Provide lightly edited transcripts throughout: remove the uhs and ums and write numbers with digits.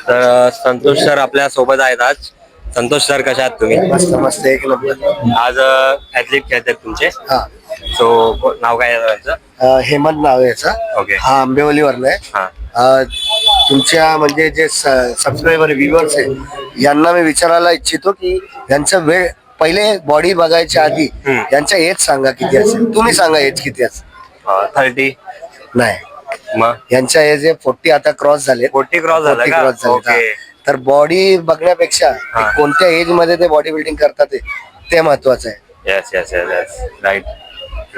तर संतोष सर आपल्या सोबत आहेत आज. संतोष सर कशा आहात तुम्ही? मस्त मस्त एक नंबर. आज ऍथलीट खेळतात तुमचे. हा सो नाव काय आहे त्यांचं? हेमंत नाव आहे याचा. ओके. हा आंबेवलीवरनं आहे. हा तुमच्या म्हणजे जे सबस्क्रायबर व्ह्युअर्स आहे यांना मी विचारायला इच्छितो की यांचा वेळ पहिले बॉडी बघायच्या आधी यांचा एज सांगा किती असेल. तुम्ही सांगा एज किती असेल. 30. नाही, मग यांचा एज आहे 40 आता क्रॉस झाले. 40 क्रॉस झाला का? क्रॉस झाले. ओके. तर बॉडी बघण्यापेक्षा ते कोणत्या एज मध्ये ते बॉडी बिल्डिंग करतात ते महत्वाचं आहे. Yes yes yes yes right.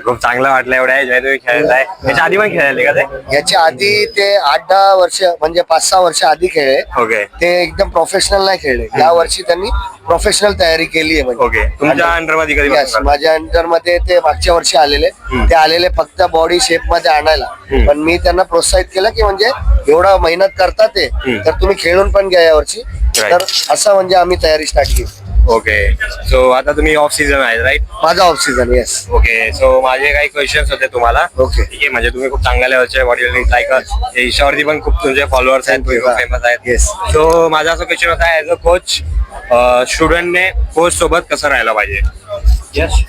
खूप चांगलं वाटलं एवढ्या एज मध्ये तुम्ही खेळताय. त्याच्या आधी पण खेळायले का ते? याच्या आधी ते 8-10 वर्ष म्हणजे 5-6 वर्ष आधी खेळले. ओके ते एकदम प्रोफेशनल नाही खेळले. या वर्षी त्यांनी प्रोफेशनल तयारी केली आहे. म्हणजे ओके. तुमच्या अंडर मध्ये कधी Yes, माझ्या अंडर मध्ये ते मागच्या वर्षी आलेले. ते आलेले फक्त बॉडी शेप मध्ये आणायला. पण मी त्यांना प्रोत्साहित केलं की म्हणजे एवढा मेहनत करतात ते तर तुम्ही खेळून पण घ्या या वर्षी. तर असं म्हणजे आम्ही तयारी स्टार्ट केली. ओके. सो आता तुम्ही ऑफ सीझन आहे राईट? माझा of season. Yes. Okay. So माझे काही क्वेश्चन्स होते तुम्हाला. ओके. ठीक आहे. म्हणजे तुम्ही खूप चांगल्या लेवलचे बॉडी बिल्डिंग लाईक इंस्टावरती पण खूप तुमचे फॉलोअर्स आहेत, फेमस आहेत. येस. सो माझा असा क्वेश्चन होता ऍज अ कोच स्टुडंटने कोच सोबत कसं राहायला पाहिजे? यस.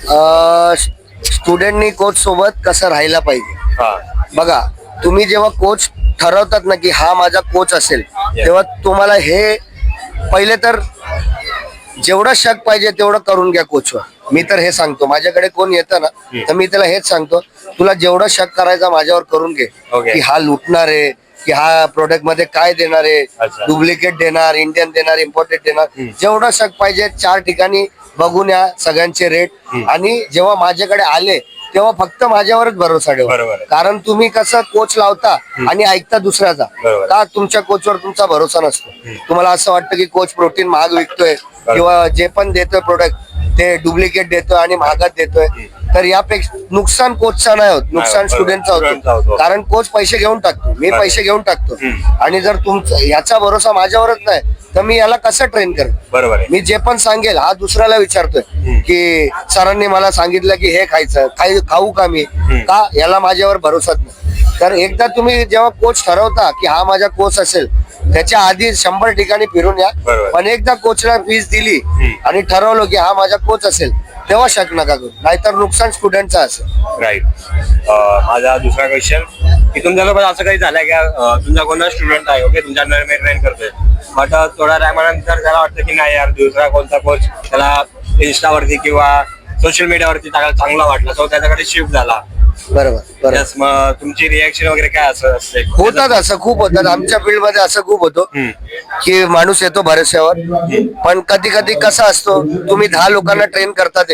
स्टुडंटनी कोच सोबत कसं राहायला पाहिजे. हा. बघा, तुम्ही जेव्हा कोच ठरवतात ना की हा माझा कोच असेल तेव्हा तुम्हाला हे पहिले तर जेवढं शक पाहिजे तेवढं करून घ्या कोचवर. मी तर हे सांगतो, माझ्याकडे कोण येतं ना तर मी त्याला हेच सांगतो, तुला जेवढं शक करायचा माझ्यावर करून घे. Okay. की हा लुटणार आहे, की हा प्रोडक्ट मध्ये काय देणार आहे, अच्छा. डुप्लिकेट देणार, इंडियन देणार, इम्पोर्टेड देणार. जेवढं शक पाहिजे 4 ठिकाणी बघून या सगळ्यांचे रेट. आणि जेव्हा माझ्याकडे आले तेव्हा फक्त माझ्यावरच भरोसा ठेवा. बरोबर आहे. कारण तुम्ही कसं कोच लावता आणि ऐकता दुसऱ्याचा. बरोबर. का तुमच्या कोचवर तुमचा भरोसा नसतो. तुम्हाला असं वाटतं की कोच प्रोटीन महाग विकतोय किंवा जे पण देतोय प्रोडक्ट ते डुप्लिकेट देतोय आणि महागात देतोय. तर यापेक्षा नुकसान कोचचा नाही होत, नुकसान स्टुडंटचा होतो. कारण कोच पैसे घेऊन टाकतो, मी पैसे घेऊन टाकतो. आणि जर तुमचा याचा भरोसा माझ्यावरच नाही तर मी याला कसं ट्रेन करेन. बरोबर आहे. मी जे पण सांगेल हा दुसऱ्याला विचारतोय की सरांनी मला सांगितलं की हे खायचं, खाऊ का मी, का याला माझ्यावर भरोसाच नाही. तर एकदा तुम्ही जेव्हा कोच ठरवता की हा माझा कोच असेल त्याच्या आधी 100 ठिकाणी फिरून या. पण एकदा कोचला फीस दिली आणि ठरवलं की हा माझा कोच असेल तेव्हा शक नका करू, नाहीतर नुकसान स्टुडंटचा असेल. राईट. माझा दुसरा क्वेश्चन की तुमच्यासोबत असं काही झालंय का तुमचा कोणता स्टुडंट आहे ओके तुमच्या अंडर मी ट्रेन करतोय बट थोड्या टायमानंतर त्याला वाटतं की नाही यार दुसरा कोणता कोच त्याला इंस्टावरती किंवा सोशल मीडियावरती चांगला वाटला तो त्याच्याकडे शिफ्ट झाला. बरोबर. Yes, मग तुमची रिएक्शन वगैरे काय असं असते? होतात, असं खूप होतात. आमच्या फील्ड मध्ये असं खूप होतो की माणूस येतो भरोश्यावर. पण कधी कधी कसा असतो, तुम्ही 10 लोकांना ट्रेन करतात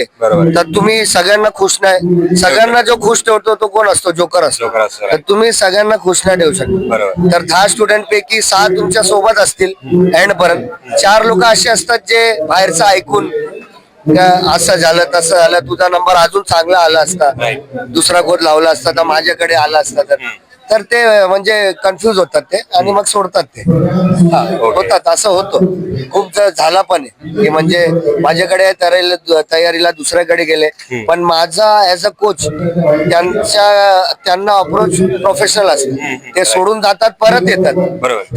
तर तुम्ही सगळ्यांना खुश नाही. सगळ्यांना जो खुश ठेवतो तो कोण असतो? जोकर असतो. तर तुम्ही सगळ्यांना खुश नाही ठेवू शकत. तर 10 स्टुडंट पैकी 6 तुमच्या सोबत असतील एंड पर्यंत. 4 लोक असे असतात जे बाहेरचं ऐकून असं झालं तसं झालं, तुझा नंबर अजून चांगला आला असता, दुसरा कोच लावला असता तर माझ्याकडे आला असता. तर ते म्हणजे कन्फ्युज होतात ते आणि मग सोडतात ते. होतात, असं होतं. खूप झाला पण आहे की म्हणजे माझ्याकडे तयारीला दुसऱ्याकडे गेले पण माझा ऍज अ कोच त्यांना अप्रोच प्रोफेशनल असते. ते सोडून जातात परत येतात.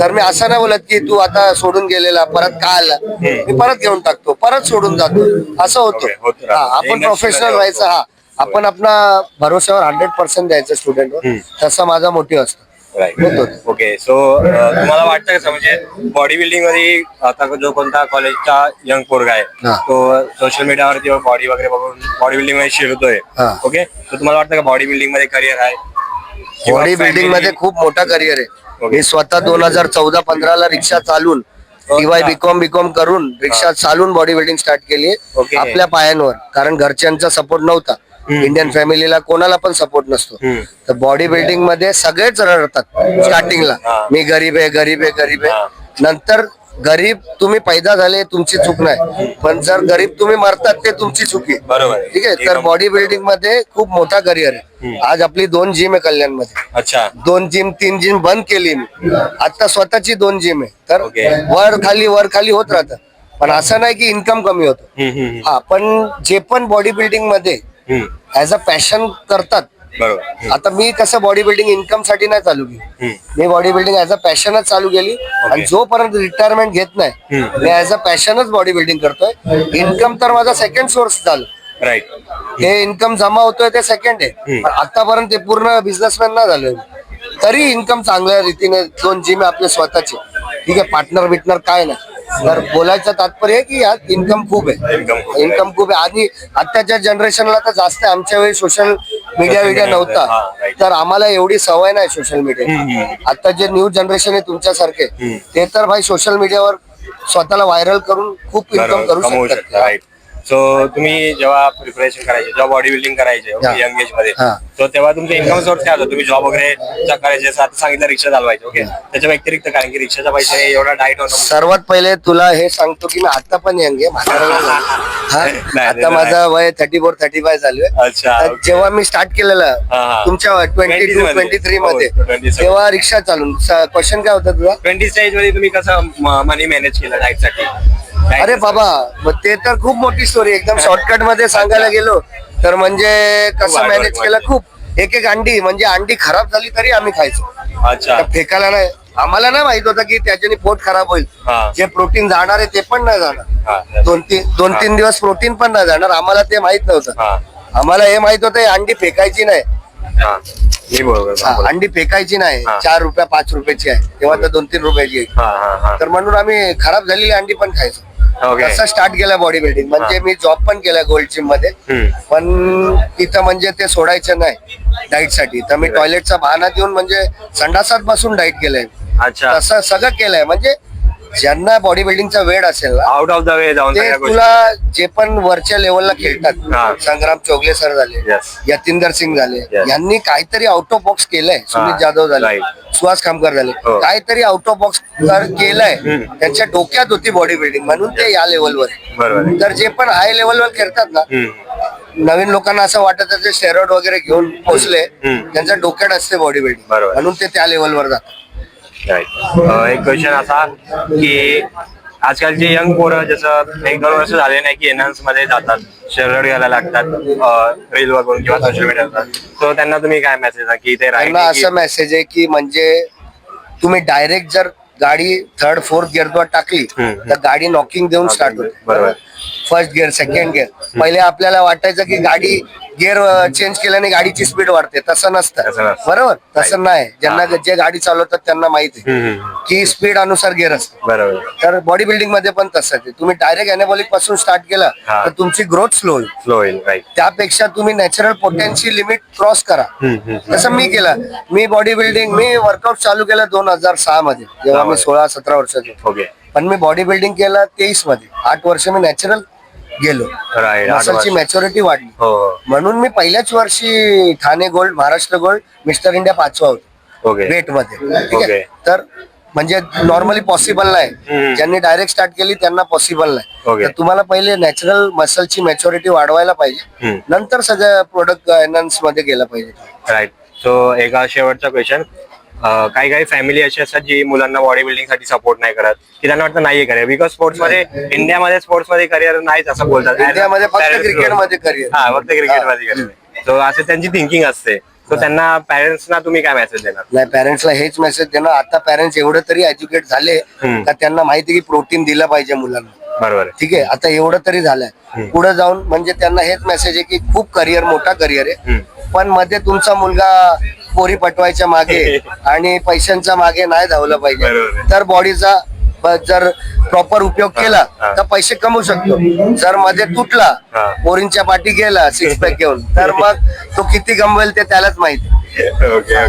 तर मी असं नाही बोलत की तू आता सोडून गेलेला परत का आला, मी परत घेऊन टाकतो, परत सोडून जातो. असं होतं. आपण प्रोफेशनल राहायचं. आपण आपला भरोश्यावर 100% द्यायचं स्टुडंटवर. तसा माझा मोटिव्ह असतो. ओके. सो तुम्हाला वाटतं कसं म्हणजे बॉडी बिल्डिंग मध्ये आता जो कोणता कॉलेजचा यंग पोरगा आहे तो सोशल मीडियावरती बॉडी वगैरे बघून बॉडी बिल्डिंग मध्ये शिरतोय ओके तर तुम्हाला वाटतं का बॉडी बिल्डिंग मध्ये करिअर आहे? बॉडी बिल्डिंग मध्ये खूप मोठा करिअर आहे. मी स्वतः 2014-15 ला रिक्षा चालून टीवाय बीकॉम करून रिक्षा चालून बॉडी बिल्डिंग स्टार्ट केली आपल्या पायांवर. कारण घरच्यांचा सपोर्ट नव्हता. इंडियन फॅमिलीला कोणाला पण सपोर्ट नसतो. तर बॉडी बिल्डिंग मध्ये सगळेच रडतात स्टार्टिंगला, मी गरीब आहे गरीब आहे गरीब आहे. नंतर गरीब तुम्ही पैदा झाले तुमची चूक नाही, पण जर गरीब तुम्ही मरतात ते तुमची चुकी. ठीक आहे. तर बॉडी बिल्डिंग मध्ये खूप मोठा करिअर आहे. आज आपली 2 जिम आहे कल्याण मध्ये. अच्छा. 2 जिम 3 जिम बंद केली मी. आता स्वतःची 2 जिम आहे. तर वर खाली होत राहतं. पण असं नाही की इन्कम कमी होतं. पण जे पण बॉडी बिल्डिंग मध्ये ऍज अ पॅशन करतात बरोबर. आता मी कसं बॉडी बिल्डिंग इन्कम साठी नाही चालू केली, मी बॉडी बिल्डिंग ऍज अ पॅशनच चालू केली. आणि जोपर्यंत रिटायरमेंट घेत नाही मी ऍज अ पॅशनच बॉडी बिल्डिंग करतोय. इन्कम तर माझा सेकंड सोर्स झालं. राईट. हे इन्कम जमा होतोय ते सेकंड आहे, पण आतापर्यंत ते पूर्ण बिझनेसमॅन नाही झालोय. तरी इन्कम चांगल्या रीतीने 2 जिम आपले स्वतःचे, ठीक आहे, पार्टनर बिटनर काय नाही. तर बोलायचं तात्पर्य आहे की यात इन्कम खूप आहे, इन्कम खूप आहे. आणि आताच्या जनरेशनला तर जास्त आहे. आमच्या वेळी सोशल मीडिया नव्हता, तर आम्हाला एवढी सवय नाही सोशल मीडिया. आता जे न्यू जनरेशन आहे तुमच्यासारखे, ते तर भाई सोशल मीडियावर स्वतःला व्हायरल करून खूप इन्कम करू शकतात. राईट. सो तुम्ही जेव्हा प्रिपरेशन करायचे, जेव्हा बॉडी बिल्डिंग करायचे यंग एज मध्ये, हा. सो तेव्हा तुमचा इन्कम सोर्स काय होता? तुम्ही जॉब वगैरे करायचे, आता सांगितलं रिक्षा चालवायचे, ओके, त्याच्या व्यतिरिक्त, कारण की रिक्षाचा पैसे एवढा डाएट होता. सर्वात पहिले तुला हे सांगतो की मी आता पण यंग आहे, म्हातारा नाही झालो. हा, आता माझं वय 34-35 झालोय. अच्छा, तर जेव्हा मी स्टार्ट केलेलं तुमच्या 22-23 मध्ये, तेव्हा रिक्षा चालून. क्वेश्चन काय होता तुझा? 20 स्टेज मध्ये तुम्ही कसं मनी मॅनेज केलं डाएट साठी? अरे बाबा, मग ते तर खूप मोठी स्टोरी. एकदम शॉर्टकट मध्ये सांगायला गेलो तर म्हणजे कसं मॅनेज केलं, खूप एक अंडी, म्हणजे अंडी खराब झाली तरी आम्ही खायचो. अच्छा. तर फेकायला नाही. आम्हाला नाही माहित होतं की त्याच्याने पोट खराब होईल. जे प्रोटीन जाणार आहे ते पण नाही जाणार. 2-3 दिवस प्रोटीन पण नाही जाणार. आम्हाला ते माहित नव्हतं. आम्हाला हे माहित होतं अंडी फेकायची नाही. अंडी फेकायची नाही. 4 रुपये 5 रुपयाची आहे, तेव्हा तर 2-3 रुपयाची आहे. तर म्हणून आम्ही खराब झालेली अंडी पण खायचो. कसं स्टार्ट केलं बॉडी बिल्डिंग. म्हणजे मी जॉब पण केला गोल्ड जिम मध्ये, पण तिथं म्हणजे ते सोडायचं नाही डाईट साठी. तर मी टॉयलेटचा बहाणा देऊन म्हणजे संडासात बसून डाईट केलंय. अच्छा. तसं सगळं केलंय. म्हणजे ज्यांना बॉडी बिल्डिंगचा वेळ असेल ना, आउट ऑफ द वे जाऊन ते तुला जे पण वरच्या लेवलला खेळतात, संग्राम चौगले सर झाले, यतींदर सिंग झाले, यांनी काहीतरी आउट ऑफ बॉक्स केलंय. सुनील जाधव झाले, सुहास खामकर झाले, काहीतरी आउट ऑफ बॉक्स केलंय. त्यांच्या डोक्यात होती बॉडी बिल्डिंग, म्हणून ते या लेवलवर. तर जे पण हाय लेवलवर खेळतात ना, नवीन लोकांना असं वाटत ते स्टेरॉइड वगैरे घेऊन पोहोचले, त्यांच्या डोक्यात असते बॉडी बिल्डिंग, म्हणून ते त्या लेवलवर जातात. एक क्वेश्चन असा की आजकालचे यंग पोरं जसं 1-2 वर्ष झाले नाही की एनहान्स मध्ये जातात, स्टेरॉइड घ्यायला लागतात रील वरून किंवा सोशल मीडियावर, तो त्यांना तुम्ही काय मेसेज आहे की ते त्यांना असं मेसेज आहे की म्हणजे तुम्ही डायरेक्ट जर गाडी 3rd-4th गिअरवर टाकली तर गाडी नॉकिंग देऊन स्टार्ट होते. बरोबर. First gear, second gear. पहिले आपल्याला वाटायचं की गाडी गिअर चेंज केल्याने गाडीची स्पीड वाढते. तसं नसतं, बरोबर? तसं नाही. ज्यांना जे गाडी चालवतात त्यांना माहिती आहे की स्पीड अनुसार गिअर असतं. बरोबर. तर बॉडी बिल्डिंग मध्ये पण तसंच आहे. तुम्ही डायरेक्ट एनाबॉलिक पासून स्टार्ट केला तर तुमची ग्रोथ स्लो होईल. त्यापेक्षा तुम्ही नॅचरल पोटेन्शियल लिमिट क्रॉस करा. तसं मी केलं. मी बॉडी बिल्डिंग, मी वर्कआउट चालू केलं 2006 मध्ये, जेव्हा मी 16-17 वर्षाचा. पण मी बॉडी बिल्डिंग केलं 23 मध्ये. 8 वर्ष मी नॅचरल गेलो. मसलची मॅच्युरिटी वाढली. म्हणून मी पहिल्याच वर्षी Thane gold, Maharashtra gold, mister India 5वा होतो वेट मध्ये. ठीक आहे. तर म्हणजे नॉर्मली पॉसिबल नाही. ज्यांनी डायरेक्ट स्टार्ट केली त्यांना पॉसिबल नाही. तर तुम्हाला पहिले नॅचरल मसलची मॅच्युरिटी वाढवायला पाहिजे, नंतर सगळ्या प्रोडक्ट एनहान्स मध्ये गेलं पाहिजे. राईट. सो एका शेवटचा क्वेश्चन, काही फॅमिली अशी असतात जी मुलांना बॉडी बिल्डिंग साठी सपोर्ट नाही करत, की त्यांना वाटतं नाहीये करिअर, बिकॉज स्पोर्ट्समध्ये, इंडियामध्ये स्पोर्ट्समध्ये करिअर नाहीच असं बोलतात. इंडियामध्ये फक्त क्रिकेटमध्ये करिअर. फक्त क्रिकेटमध्ये करिअर. सो असं त्यांची थिंकिंग असते. सो त्यांना पॅरेंट्सना तुम्ही काय मेसेज देणार? नाही, पॅरेंट्सला हेच मेसेज देणार. आता पॅरेंट्स एवढं तरी एज्युकेट झाले का त्यांना माहिती की प्रोटीन दिलं पाहिजे मुलांना. बरोबर. ठीक आहे. आता एवढं तरी झालंय. पुढे जाऊन म्हणजे त्यांना हेच मेसेज आहे की खूप करिअर, मोठा करिअर आहे, पण मध्ये तुमचा मुलगा पोरी पटवायच्या मागे आणि पैशांच्या मागे नाही धावलं पाहिजे. तर बॉडीचा जर प्रॉपर उपयोग केला तर पैसे कमवू शकतो. जर मध्ये तुटला, पोरींच्या पाठी गेला 6 पॅक घेऊन, तर मग तो किती कमवेल ते त्यालाच माहिती.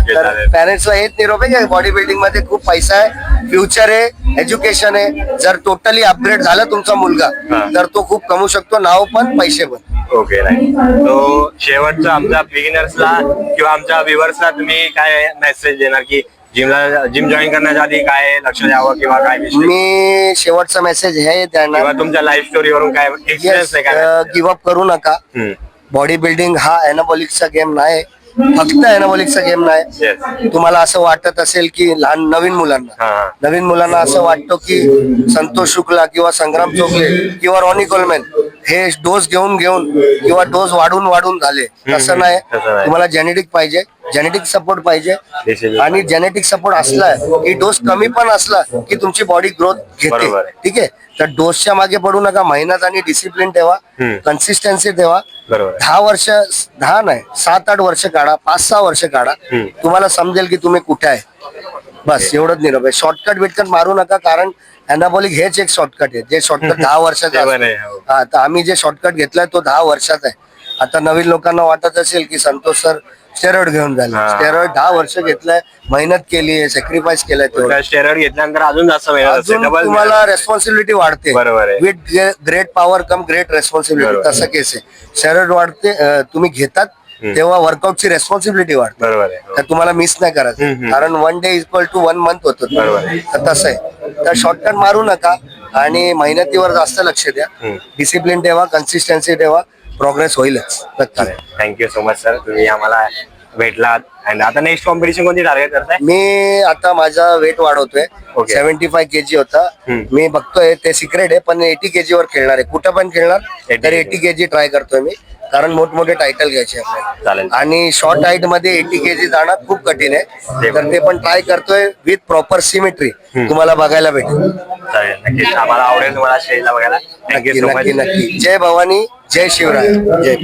तर पॅरेंट्सला हेच निरोप आहे की बॉडी बिल्डिंग मध्ये खूप पैसा आहे, फ्युचर आहे, एज्युकेशन आहे. जर टोटली अपग्रेड झाला तुमचा मुलगा तर तो खूप कमवू शकतो, नाव पण पैसे पण. ओके. राईट. तो शेवटचं आमच्या बिगिनर्सला किंवा आमच्या व्ह्युअर्सला तुम्ही काय मेसेज देणार की जिम जॉईन करण्याच्या आधी काय लक्ष द्यावं किंवा काय? मी शेवटचा मेसेज हे देणार, तुमच्या लाईफ स्टोरीवरून काय एक्सपिरियन्स आहे? गिव्ह अप करू नका. बॉडी बिल्डिंग हा एनाबॉलिकचा गेम नाही, फक्त अॅनाबॉलिकचा गेम नाही. Yes. तुम्हाला असं वाटत असेल की लहान हा. नवीन मुलांना असं वाटतं की संतोष शुक्ला किंवा संग्राम चोगले किंवा रॉनी कोलमॅन हे डोस घेऊन किंवा डोस वाढून झाले. तसं नाही. तसं नाही. तुम्हाला जेनेटिक पाहिजे, जेनेटिक सपोर्ट पाहिजे. Decision. आणि जेनेटिक सपोर्ट असला की डोस कमी पण असला की तुमची बॉडी ग्रोथ घेते. बरोबर आहे. ठीक आहे. तर डोसच्या मागे पडू नका. मेहनत आणि डिसिप्लिन ठेवा, कन्सिस्टन्सी ठेवा. बरोबर आहे. 10 नाही 7-8 वर्ष काढा, 5-6 वर्ष काढा. तुम्हाला समजेल की तुम्ही कुठे आहे. बस एवढंच निरोप आहे. शॉर्टकट बिटकट मारू नका, कारण अॅनाबॉलिक हेच एक शॉर्टकट आहे. जे शॉर्टकट 10 वर्षाचं ते पण असतं. आहे, हो. हा, तर आम्ही जे शॉर्टकट घेतलाय तो 10 वर्षाचा आहे. आता नवीन लोकांना वाटत असेल की संतोष सर स्टेरॉइड घेऊन झाले. हा. स्टेरॉइड 10 वर्ष घेतलाय, मेहनत केली आहे, सॅक्रिफाईस केलाय तेवढं. स्टेरॉइड घेतल्यानंतर अजून जास्त मेहनत असते. अजून डबल तुम्हाला रेस्पॉन्सिबिलिटी वाढते. बरोबर आहे. With great power come great responsibility. बरोबर. तसं केस आहे. स्टेरॉइड वाढते, तुम्ही घेतात तेव्हा वर्कआउटची रेस्पॉन्सिबिलिटी वाढते. बरोबर आहे. हो. तर तुम्हाला मिस नाही करायचं, कारण 1 day इक्वल टू 1 month होतं. बरोबर आहे. तर तसं आहे. तर शॉर्टकट मारू नका आणि मेहनतीवर जास्त लक्ष द्या. डिसिप्लिन ठेवा, कन्सिस्टन्सी ठेवा, प्रोग्रेस होईलच नक्की. थँक्यू सो मच सर, तुम्ही आम्हाला भेटलात. आणि आता नेक्स्ट कॉम्पिटिशन कोणती टार्गेट करताय? मी आता माझा वेट वाढवतोय. Okay. 75 kg होता. मी बघतोय, ते सिक्रेट आहे, पण 80 kg वर खेळणार आहे. कुठं पण खेळणार 80 तर 80 kg ट्राय करतोय मी, कारण मोठमोठे टायटल घ्यायचे आपल्याला. चालेल. आणि शॉर्ट हाईट मध्ये 80 kg जाणं खूप कठीण आहे. ते तर ते पण ट्राय करतोय विथ प्रॉपर सिमेट्री. तुम्हाला बघायला भेटेल. चालेल, नक्कीच आम्हाला आवडेल तुम्हाला स्टेजला बघायला. थँक्यू नक्की सो मच. नक्की नक्की. जय भवानी, जय शिवराय. जय.